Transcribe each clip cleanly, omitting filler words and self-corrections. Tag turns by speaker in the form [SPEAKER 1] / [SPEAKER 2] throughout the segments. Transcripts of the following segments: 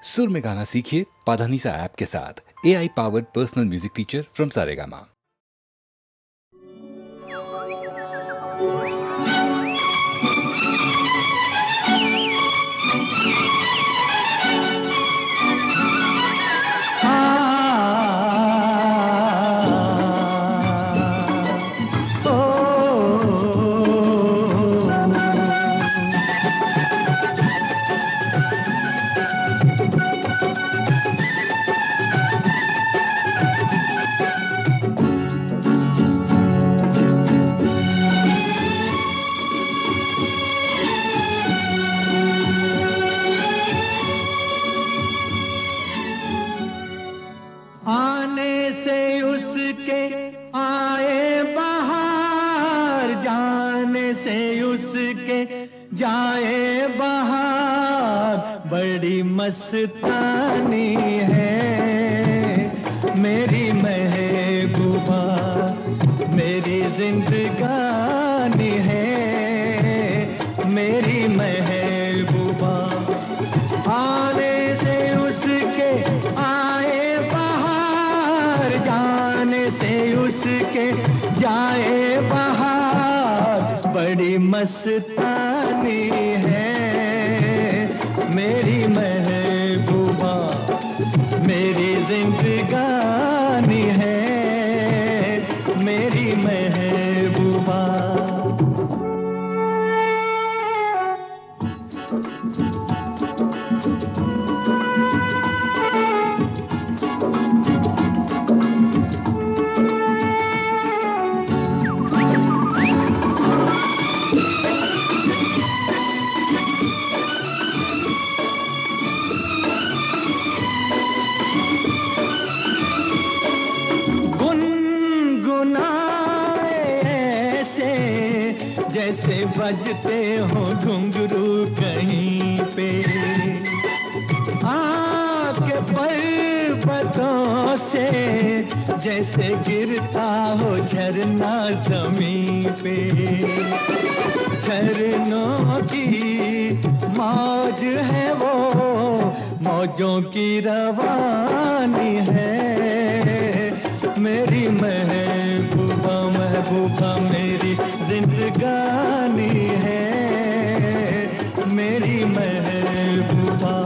[SPEAKER 1] सुर में गाना सीखिए पाधानीसा ऐप के साथ। AI powered personal music teacher from Saregama.
[SPEAKER 2] आने से उसके आए बहार, जाने से उसके जाए बहार। बड़ी मस्तानी है मेरी महबूबा, मेरी जिंदगानी है मेरी महबूबा। आने से उसके आए बहार, जाने से उसके जाए बहार। बड़ी मस्तानी है मेरी महबूबा, मेरी जिंदगानी है मेरी महबूबा। जैसे बजते हो घुंघरू कहीं पे, आके पर्वतों से जैसे गिरता हो झरना जमीन पे। झरनों की मौज है वो, मौजों की रवानी है मेरी महबूबा, महबूबा मेरी जिंदगानी है मेरी महबूबा।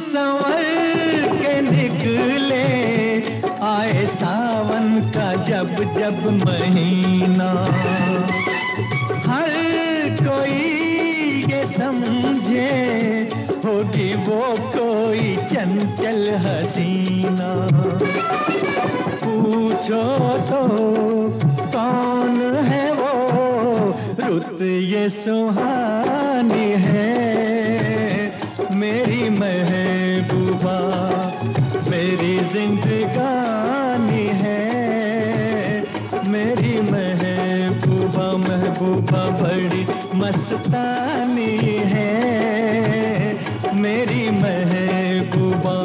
[SPEAKER 2] संवर के निकले आए सावन का जब जब महीना, हर कोई ये समझे होगी वो कोई चंचल हसीना। पूछो तो कौन है वो, रुत ये सुहानी है मेरी महबूबा, मेरी जिंदगानी है मेरी महबूबा, महबूबा बड़ी मस्तानी है मेरी महबूबा।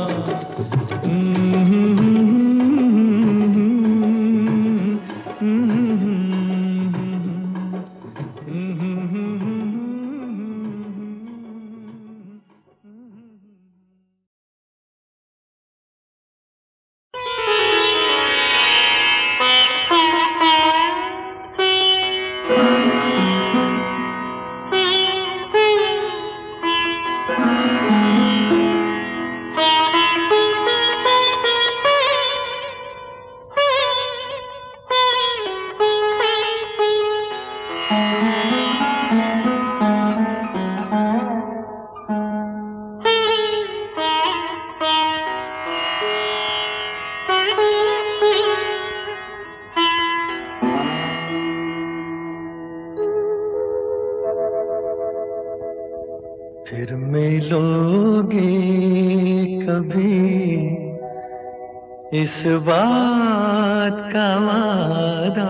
[SPEAKER 2] इस बात का वादा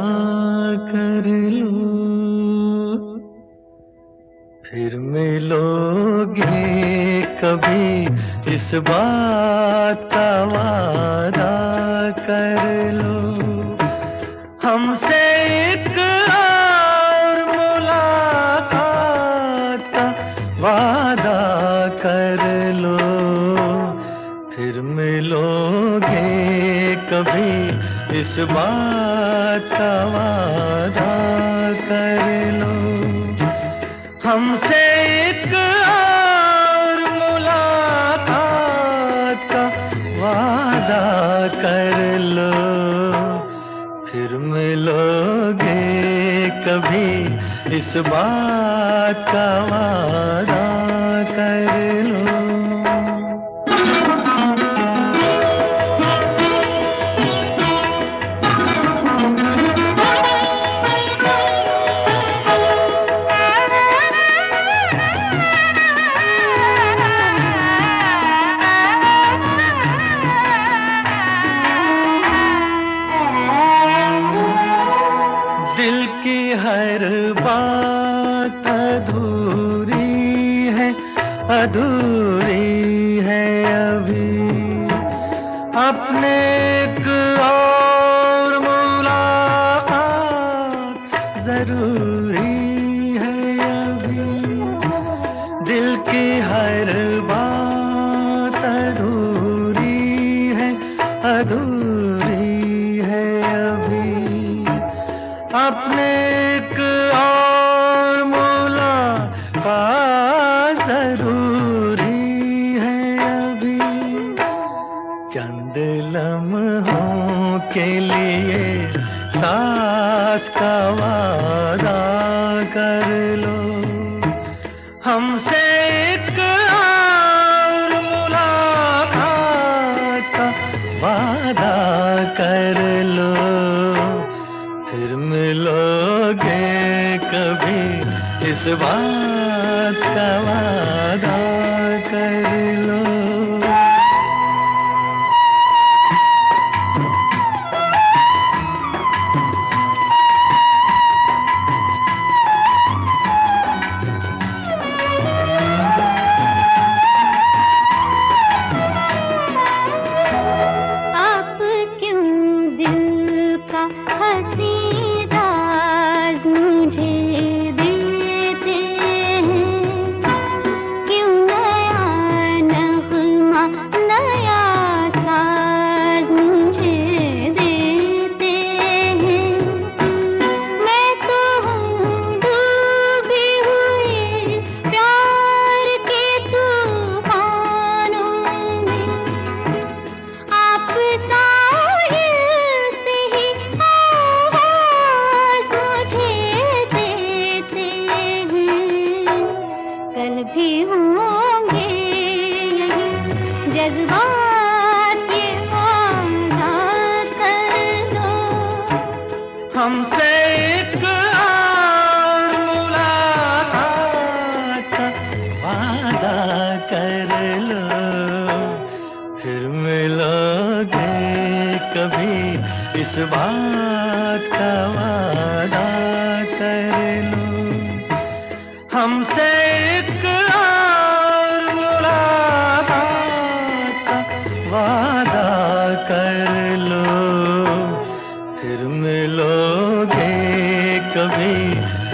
[SPEAKER 2] कर लो, फिर मिलोगे कभी, इस बात का वादा कर लो। हमसे एक और मुलाकात का वादा कर लो, फिर मिलोगे कभी, इस बात का वादा कर लो। हमसे एक और मुलाकात का वादा कर लो, फिर मिलोगे कभी, इस बात का वादा कर लो। दिल की हर बात अधूरी है, अधूरी है अभी, अपने एक और मुलाकात जरूरी है अभी। दिल की हर बात अधूरी है, अधूरी है अभी, अपने एक और मुलाकात जरूरी है अभी। चंद लम्हों के लिए साथ का वादा कर लो, हमसे एक और मुलाकात का वादा कर लो, फिर मिलोगे कभी, इस बात का वादा कर लो।
[SPEAKER 3] आप क्यों दिल का हंसी राज मुझे देते हैं, क्यों नया नगमा नया साज मुझे देते हैं। मैं तो हूँ डूबी हुई प्यार के तूफानों में, आप साहिल से ही आवाज मुझे देते हैं। कल भी होंगे यही जज्बात, ये वादा कर लो।
[SPEAKER 2] हमसे एक और मुलाकात का वादा कर लो, फिर मिलोगे कभी, इस बात का वादा कर लो। हमसे एक और मुलाकात का वादा कर लो, फिर मिलोगे कभी,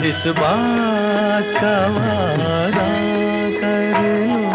[SPEAKER 2] इस बात का वादा कर लो।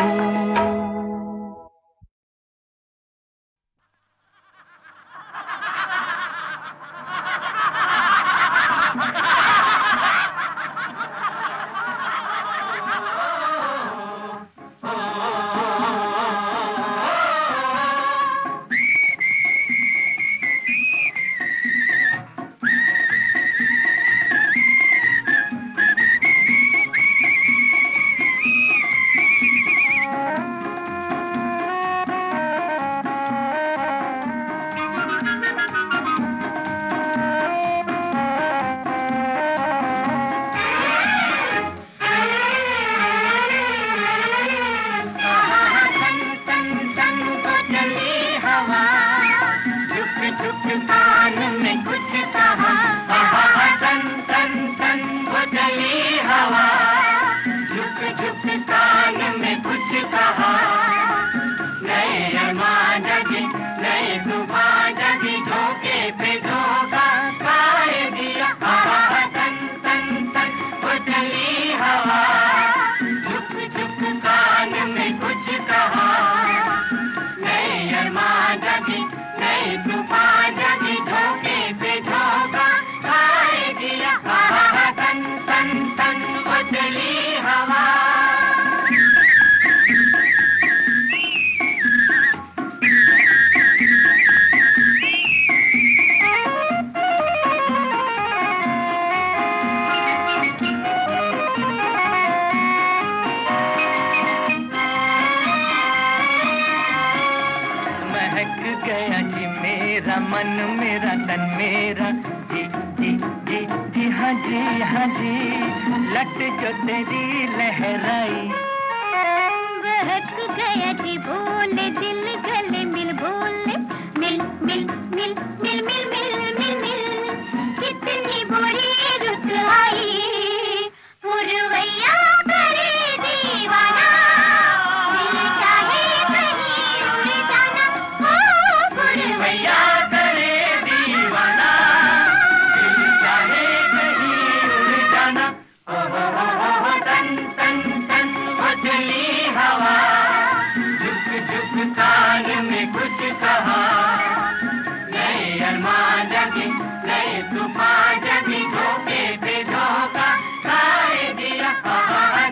[SPEAKER 2] मेरा मन मेरा तन मेरा जी जी जी जी हाँ जी हाँ जी लट जो तेरी लहराई
[SPEAKER 3] बहक गया जी भोले दिल गले मिल भोले मिल मिल मिल मिल मिल मिल मिल मिल कितनी बुरी रुत आई पुरवैया करे दीवाना दिल चाहे कहीं उड़ जाना ओ पुरवैया
[SPEAKER 2] करे दीवाना दिल चाहे कहीं उड़ जाना ओ तन तन तन उछली हवा झुक झुक तार में कुछ कहा नए अरमान जगी नए तूफान जगी धोखे पे धोखा खाए दिया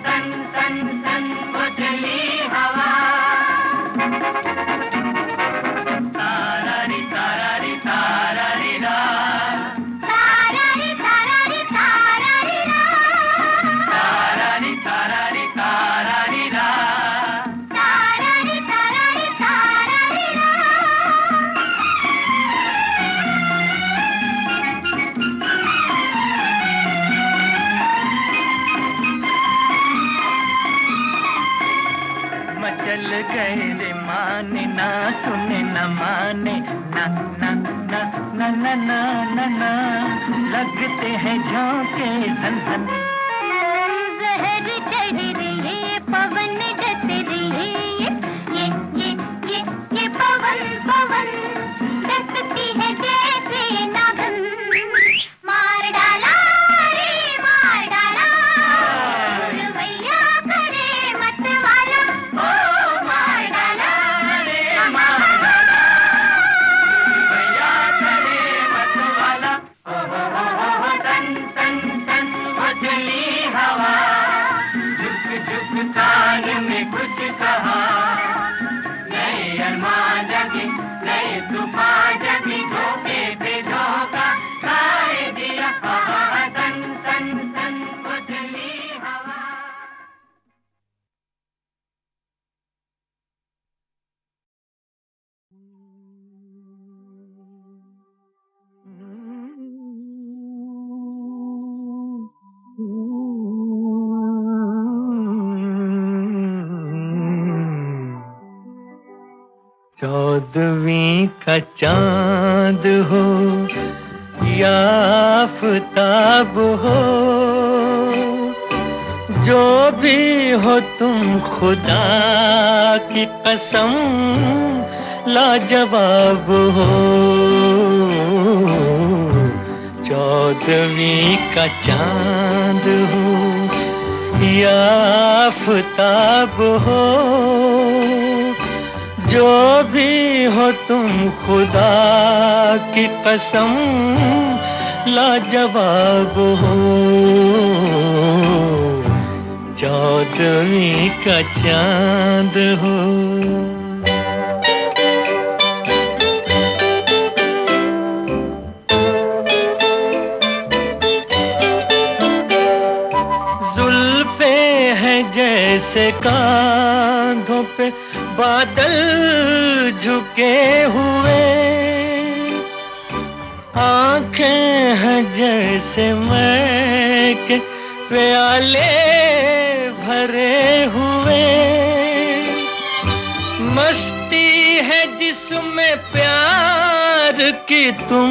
[SPEAKER 2] तन तन तन उछली हवा तारारी तारारी तारारी रा
[SPEAKER 3] तारारी तारारी तारारी रा
[SPEAKER 2] तारारी तारारी तारारी रा
[SPEAKER 3] तारारी तारारी तारारी रा
[SPEAKER 2] मचल गए रे माने ना सुने न माने ना ना ना ना ना ना ना ना लगते हैं झोंके सन सन
[SPEAKER 3] जहर चढ़ रही पवन डट रही ये पवन पवन डसती है जैसे नागन मार डाला रे मार डाला पुरवैया करे मत वाला ओ मार डाला
[SPEAKER 2] रे मार डाला भैया करे मत वाला ओ तन तन तन उछली हवा झुक झुक तार में कुछ कहा नए अरमान जगी नए तूफान जगी धोखे पे धोखा खाए दिया तन तन तन उछली हवा चौदहवीं का चांद हो या आफताब हो जो भी हो तुम खुदा की कसम लाजवाब हो चौदहवीं का चांद हो या आफताब हो जो भी हो तुम खुदा की कसम लाजवाब हो चौदहवीं का चांद हो जुल्फे हैं जैसे कांधों पे बादल झुके हुए आंखें हैं जैसे मैं के प्याले भरे हुए मस्ती है जिसमें प्यार की तुम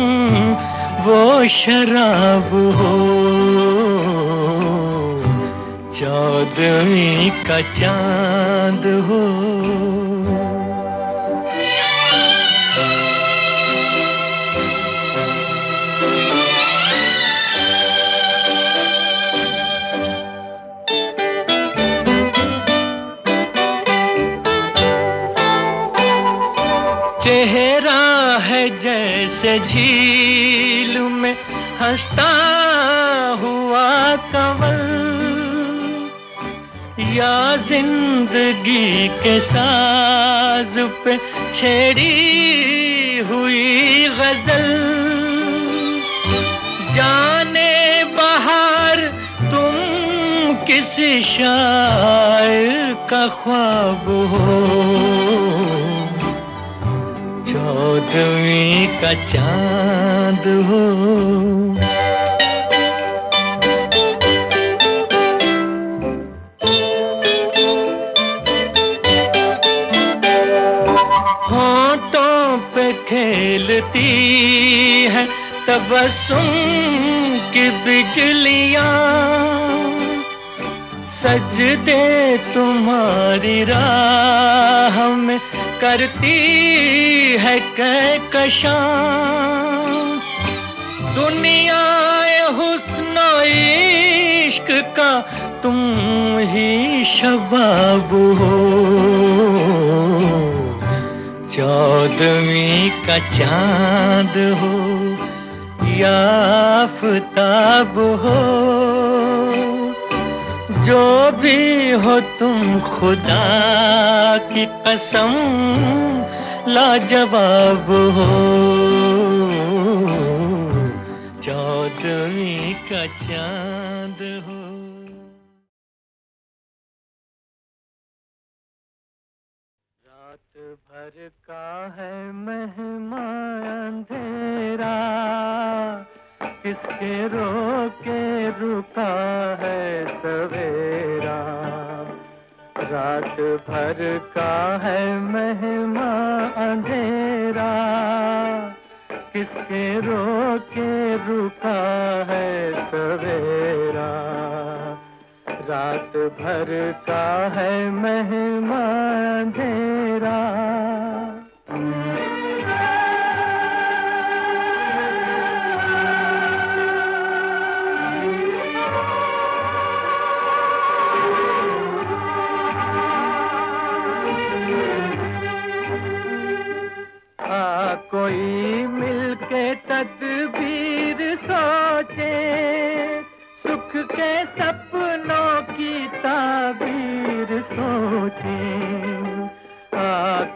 [SPEAKER 2] वो शराब हो चौदहवीं का चांद हो चेहरा है जैसे झील में हंसता हुआ कंवल या जिंदगी के साज पे छेड़ी हुई गजल जाने बहार तुम किसी शायर का ख्वाब हो 14वीं का चांद हो। होंठों पे खेलती है तबस्सुम की बिजलियां, सजदे तुम्हारी राह में करती है कहकशां। दुनिया हुस्न इश्क का तुम ही शबाब हो। 14वीं का चांद हो या आफताब हो, जो भी हो तुम खुदा की कसम लाजवाब हो। 14वीं का चांद हो। रात भर का है मेहमान अंधेरा, किसके रोके रुका है सवेरा। रात भर का है मेहमान अंधेरा, किसके रोके रुका है सवेरा। रात भर का है मेहमान अंधेरा। कोई मिलके तदबीर सोचे, सुख के सपनों की ताबीर सोचे।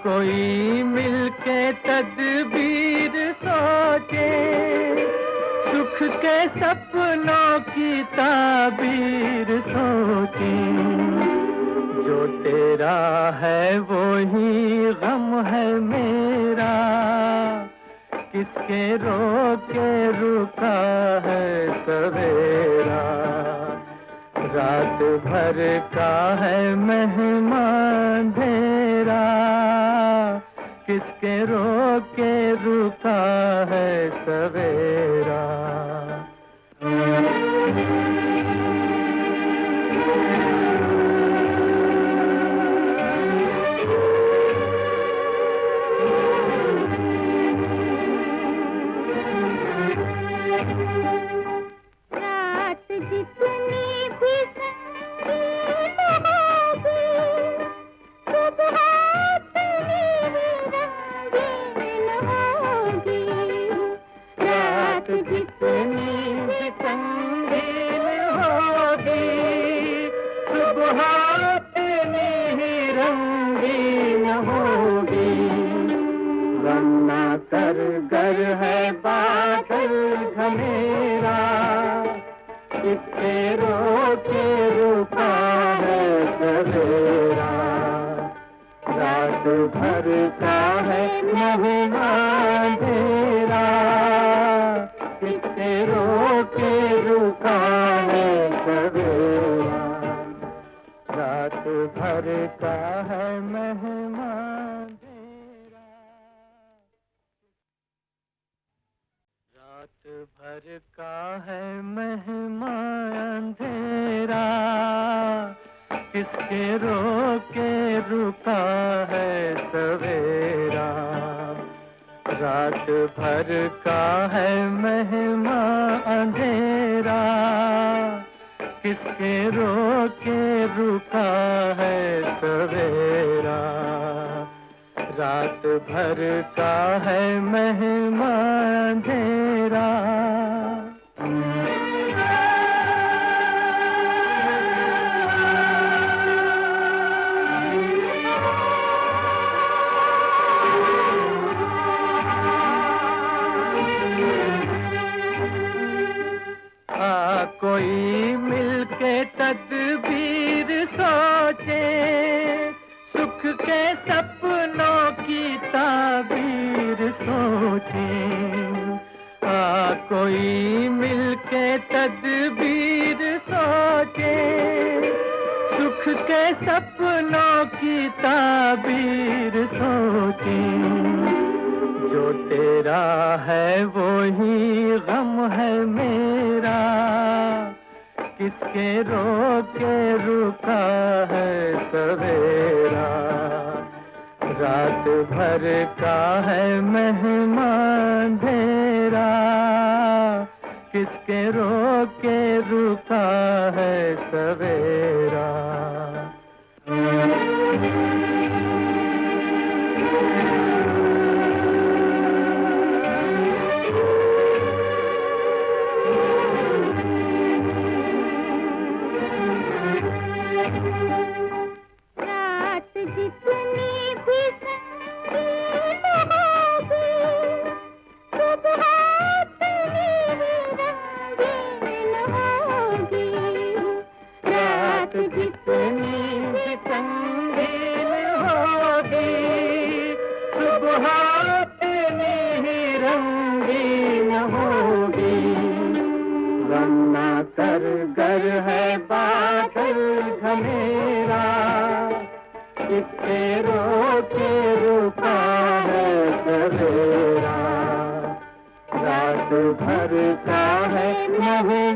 [SPEAKER 2] कोई मिलके तदबीर सोचे, सुख के सपनों की ताबीर सोचे। जो तेरा है वो ही गम है मेरा, किसके रोके रुका है सवेरा। रात भर का है मेहमान अंधेरा, किसके रोके रुका है सवेरा। कर गर है बादल घनेरा, किसके रोके रुका है सवेरा। रात भर का है मेहमान अंधेरा, किसके रोके रुका है सवेरा। रात भर का है मेहमान अंधेरा। रात भर का है मेहमान अंधेरा, किसके रोके रुका है सवेरा। रात भर का है मेहमान अंधेरा, किसके रोके रुका है सवेरा। रात भर का है मेहमान अंधेरा। कोई मिलके तदबीर सोचे, सुख के सपनों की ताबीर कोई मिलके तदबीर सोचे, सुख के सपनों की ताबीर सोचे। जो तेरा है वो ही गम है मेरा, किसके रोके रुका है सवेरा। रात भर का है मेहमान अंधेरा, किसके रोके रुका है सवेरा। कर गर है बादल घनेरा, किसके रोके रुका है सवेरा। रात भर का है नहीं